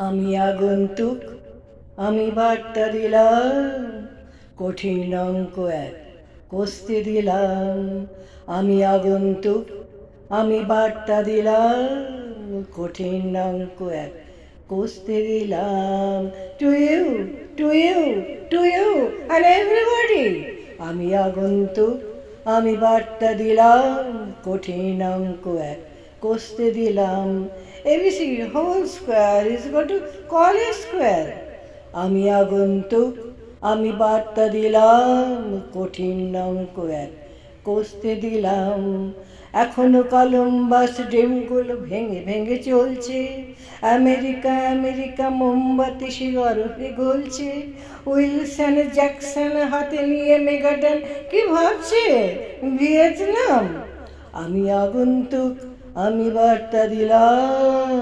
আমি আগন্তুক, আমি বার্তা দিলাম, কঠিন অঙ্ক এক কষতে দিলাম। আমি আগন্তুক, আমি বার্তা দিলাম, কঠিন অঙ্ক এক কষতে দিলাম। To you, to you, to you and everybody. আমি আগন্তুক, আমি বার্তা দিলাম, কঠিন অঙ্ক এক কষতে দিলাম। ABC whole square is equal to college square. আমি আগন্তুক, আমি বার্তা দিলাম, কঠিন অঙ্ক এক কষতে দিলাম। এখনো কলম্বাস ডিমগুলো ভেঙে ভেঙে চলছে। আমেরিকা আমেরিকা মোমবাতি শিগরফে গলছে। উইলসন জ্যাকসন হাতে নিয়ে মেগাডান কি ভাবছে? ভিয়েতনাম। আমি আগন্তুক, আমি বার্তা দিলাম।